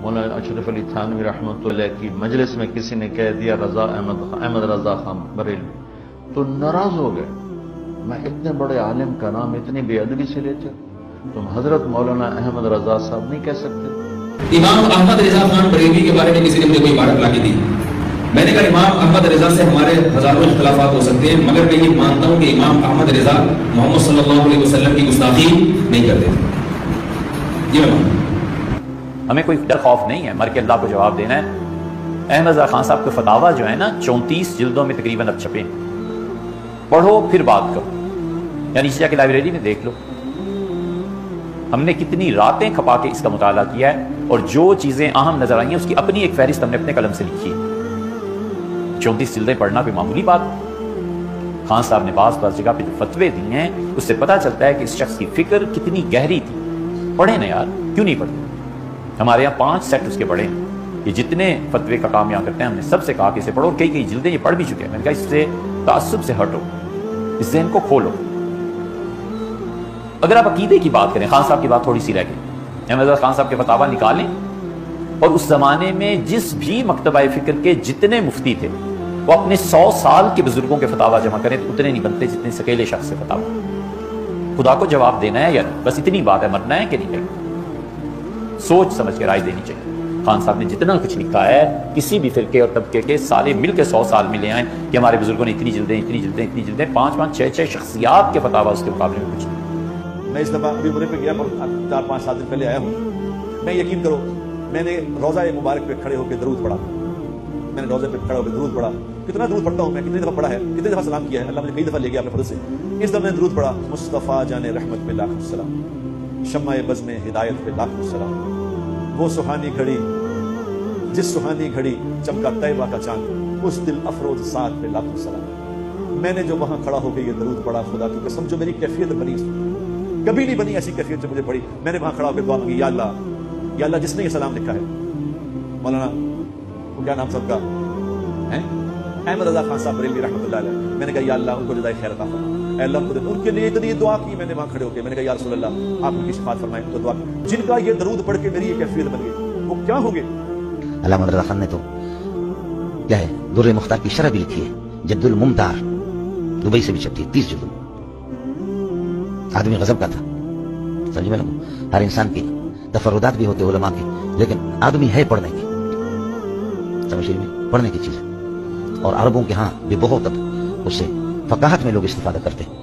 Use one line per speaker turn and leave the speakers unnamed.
مولانا اشرف علی تھانوی رحمۃ اللہ کی مجلس میں کسی نے کہہ دیا احمد رضا خان بریلوی، تو ناراض ہو گئے، میں اتنے بڑے عالم کا نام اتنی بے ادبی سے لیتے، تم حضرت مولانا احمد رضا صاحب نہیں کہہ سکتے؟
امام احمد رضا خان بریلوی کے بارے میں کسی نے مجھے کوئی عبارت لا کے دی، میں نے کہا امام احمد رضا سے ہمارے ہزاروں اختلافات ہو سکتے ہیں، مگر میں یہ مانتا ہوں کہ امام احمد رضا محمد صلی اللہ علیہ وسلم کی گستاخی نہیں کرتے تھے، یہ میں مانتا ہوں۔
ہمیں کوئی ڈر خوف نہیں ہے، مر کے اللہ کو جواب دینا ہے۔ احمد رضا خان صاحب کے فتاوا جو ہے نا 34 جلدوں میں تقریباً اب چھپے، پڑھو پھر بات کرو، یا نیچے جا کے لائبریری میں دیکھ لو۔ ہم نے کتنی راتیں کھپا کے اس کا مطالعہ کیا ہے، اور جو چیزیں اہم نظر آئی ہیں اس کی اپنی ایک فہرست ہم نے اپنے قلم سے لکھی ہے۔ 34 جلدیں پڑھنا کوئی معمولی بات، خان صاحب نے بعض جگہ پہ جو فتوے دیے ہیں اس سے پتہ چلتا ہے کہ اس شخص کی فکر کتنی گہری تھی۔ پڑھیں نا یار، کیوں نہیں پڑھتے؟ ہمارے یہاں 5 سیٹ اس کے پڑھے ہیں، یہ جتنے فتوے کا کام یہاں کرتے ہیں ہم نے سب سے کہا کہ اسے پڑھو، اور کئی جلدیں یہ پڑھ بھی چکے ہیں۔ میں نے کہا اس سے تعصب سے ہٹو، اس ذہن کو کھولو۔ اگر آپ عقیدے کی بات کریں، خان صاحب کی بات تھوڑی سی رہ گئی، احمد رضا خان صاحب کے فتاوا نکالیں، اور اس زمانے میں جس بھی مکتبہ فکر کے جتنے مفتی تھے وہ اپنے 100 سال کے بزرگوں کے فتاوا جمع کریں تو اتنے نہیں بنتے جتنے سکیلے شخص سے فتاوا۔ خدا کو جواب دینا ہے یا بس اتنی بات ہے، مرنا ہے کہ نہیں ہے، سوچ سمجھ کے رائے دینی چاہیے۔ خان صاحب نے جتنا کچھ لکھا ہے کسی بھی فرقے اور طبقے کے سارے مل کے 100 سال میں لے آئیں کہ ہمارے بزرگوں نے اتنی جلدیں 5 6 شخصیات کے فتاوا اس کے مقابلے میں کچھ نہیں۔
میں اس دفعہ ابھی مرے پہ گیا، 4-5 دن پہلے آیا ہوں، میں یقین کرو میں نے روضہ مبارک پہ کھڑے ہو کے درود پڑھا، میں نے روضے پہ کھڑے ہو کے درود پڑھا، کتنا درود پڑھتا ہوں میں، کتنی دفعہ پڑھا ہے، کتنی دفعہ سلام کیا ہے، اللہ مجھے کئی دفعہ لے گیا اپنے فضل سے۔ اس دفعہ میں نے درود پڑھا، مصطفیٰ جان رحمت پہ لاکھ السلام، شمع بزم ہدایت پہ لاکھ السلام، وہ سہانی گھڑی جس سہانی گھڑی چمکا طیبہ کا چاند، اس دل افروز ساتھ پہ لاکھ السلام۔ میں نے جو وہاں کھڑا ہو کے یہ درود پڑھا، خدا کی قسم جو میری کیفیت بنی کبھی نہیں بنی ایسی کیفیت جو مجھے پڑی، میں نے وہاں کھڑا ہو کے دعا مانگی، یا اللہ جس نے یہ سلام لکھا ہے، مولانا وہ کیا نام سب کا ہے، احمد رضا خان صاحب بریلوی رحمۃ اللہ علیہ، میں نے کہا یا اللہ ان کو جزائے خیر عطا فرما، اے اللہ ان کے لیے اتنی دعا کی میں نے وہاں کھڑے ہو کے، میں نے کہا یا رسول اللہ آپ ان کی شفاعت فرمائیں، تو دعا جن کا یہ درود پڑھ کے میری یہ کیفیت بن گئی وہ کیا ہوں گے۔
علامہ رضا خان نے تو کیا ہے در مختار کی شرح بھی لکھی ہے، جد الممتار، دبئی سے بھی چھپتی ہے، 30 جلد۔ آدمی غضب کا تھا، سمجھ میں لگو، ہر انسان کی تفردات بھی ہوتے علماء کے، لیکن آدمی ہے پڑھنے کی، سمجھ میں پڑھنے کی چیز، اور عربوں کے ہاں بھی بہت اس سے فقاہت میں لوگ استفادہ کرتے ہیں۔